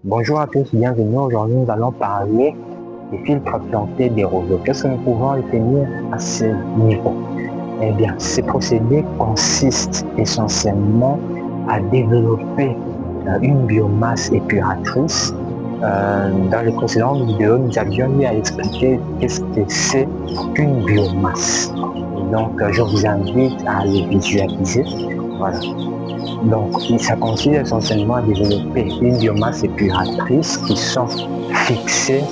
Bonjour à tous, bienvenue. Aujourd'hui, nous allons parler des filtres plantés des roseaux. Qu'est-ce que nous pouvons retenir à ce niveau? Eh bien, ces procédés consistent essentiellement à développer une biomasse épuratrice. Dans les précédentes vidéos, nous avions eu à expliquer qu'est-ce que c'est qu'une biomasse. Donc, je vous invite à le visualiser. Voilà. Donc, ça consiste essentiellement à développer une biomasse épuratrice qui sont fixées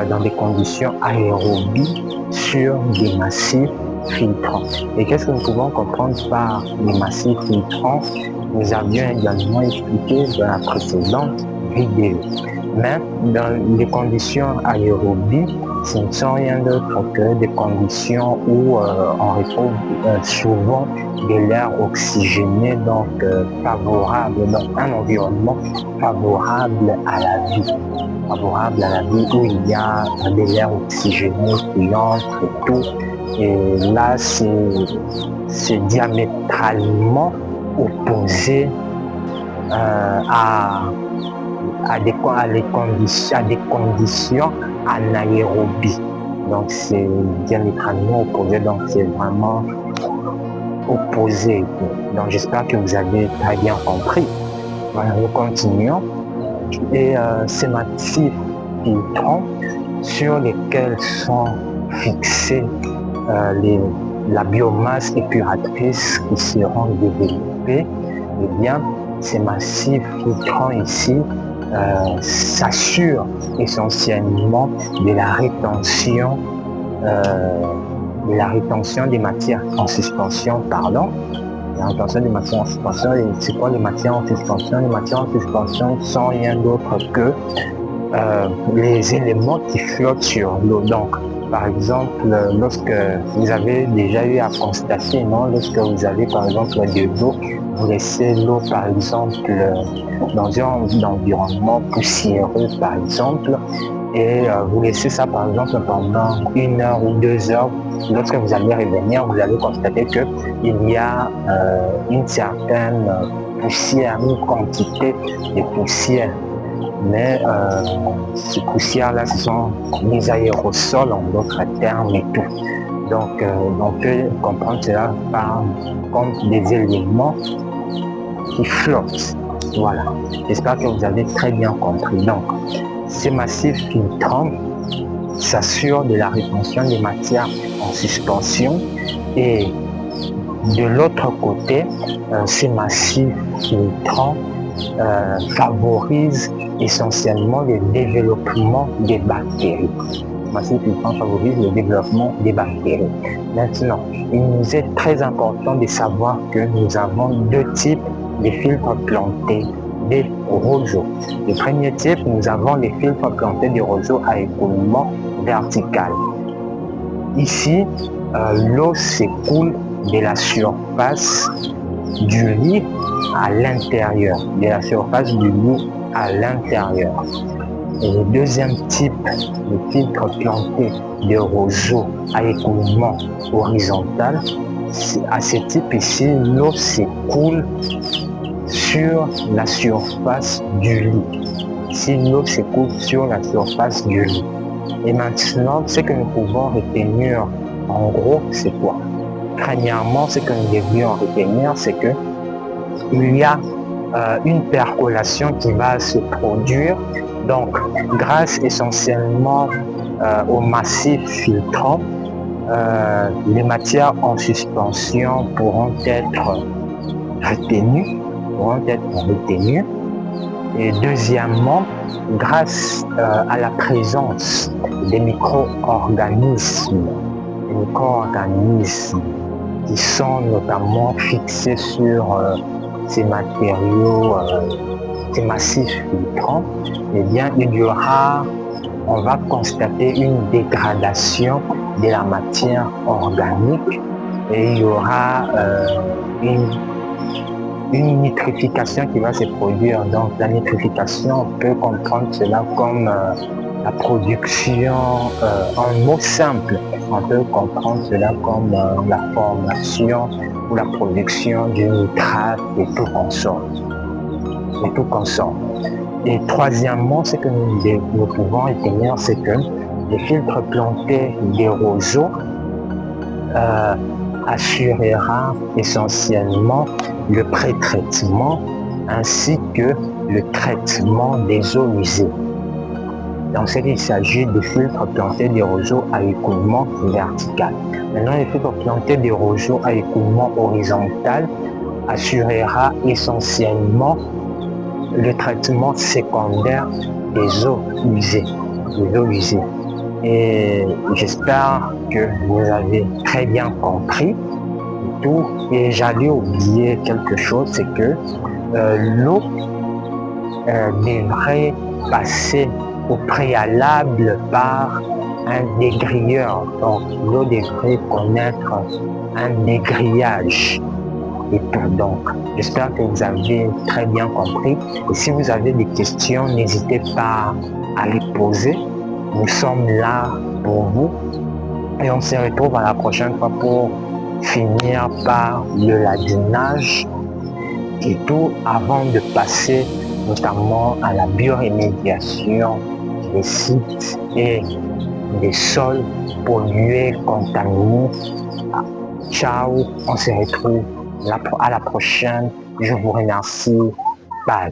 dans des conditions aérobies sur des massifs filtrants. Et qu'est-ce que nous pouvons comprendre par les massifs filtrants? Nous avions également expliqué dans la précédente vidéo. Mais dans les conditions aérobies, ce ne sont rien d'autre que des conditions où on retrouve souvent de l'air oxygéné, donc favorable, donc un environnement favorable à la vie. Favorable à la vie où il y a de l'air oxygéné qui entre et tout. Et là, c'est diamétralement opposé à des conditions anaérobies. Donc c'est diamétralement opposé, donc c'est vraiment opposé. Donc j'espère que vous avez très bien compris. Voilà, nous continuons. Et ces massifs filtrants sur lesquels sont fixés la biomasse épuratrice qui seront développées, eh bien, ces massifs filtrants ici s'assurent essentiellement de la rétention des matières en suspension, pardon. La rétention des matières en suspension, et c'est quoi les matières en suspension? Les matières en suspension sont rien d'autre que les éléments qui flottent sur l'eau. Donc, par exemple, lorsque vous avez déjà eu à constater, non, lorsque vous avez par exemple de l'eau, vous laissez l'eau par exemple dans un environnement poussiéreux par exemple, et vous laissez ça par exemple pendant 1 heure ou 2 heures, lorsque vous allez revenir, vous allez constater qu'il y a une certaine poussière, une quantité de poussière. Mais ces poussières-là, ce sont des aérosols en d'autres termes et tout. Donc, on peut comprendre cela comme des éléments qui flottent. Voilà. J'espère que vous avez très bien compris. Donc, ces massifs filtrants s'assurent de la rétention des matières en suspension et de l'autre côté, ces massifs filtrants favorisent essentiellement le développement des bactéries. Massif filtrant favorise le développement des bactéries. Maintenant, il nous est très important de savoir que nous avons deux types de filtres plantés des roseaux. Le premier type, nous avons les filtres plantés des roseaux à écoulement vertical. Ici, l'eau s'écoule de la surface du lit à l'intérieur, de la surface du lit à l'intérieur. Et le deuxième type de filtre planté de roseaux à écoulement horizontal, à ce type ici, l'eau s'écoule sur la surface du lit. Ici, l'eau s'écoule sur la surface du lit. Et maintenant, ce que nous pouvons retenir en gros, c'est quoi? Premièrement, ce que nous devrions retenir, c'est que il y a une percolation qui va se produire. Donc, grâce essentiellement au massif filtrant, les matières en suspension pourront être retenues. Et deuxièmement, grâce à la présence des micro-organismes qui sont notamment fixés sur ces matériaux, ces massifs filtrants, eh bien, on va constater une dégradation de la matière organique et il y aura une nitrification qui va se produire. Donc, la nitrification, on peut comprendre cela comme la production, en mots simples, on peut comprendre cela comme la formation ou la production du nitrate et tout consort. Et troisièmement, ce que nous pouvons retenir, c'est que les filtres plantés des roseaux assurera essentiellement le pré-traitement ainsi que le traitement des eaux usées. Donc, il s'agit de filtres plantés des roseaux à écoulement vertical. Maintenant, les filtres plantés des roseaux à écoulement horizontal assurera essentiellement le traitement secondaire des eaux usées. Et j'espère que vous avez très bien compris tout. Et j'allais oublier quelque chose, c'est que l'eau devrait passer au préalable par un dégrilleur. Donc, l'eau devrait connaître un dégrillage. Et donc, j'espère que vous avez très bien compris. Et si vous avez des questions, n'hésitez pas à les poser. Nous sommes là pour vous. Et on se retrouve à la prochaine fois pour finir par le ladinage et tout avant de passer notamment à la bioremédiation des sites et des sols pollués, contaminés. Ciao, on se retrouve à la prochaine. Je vous remercie. Bye.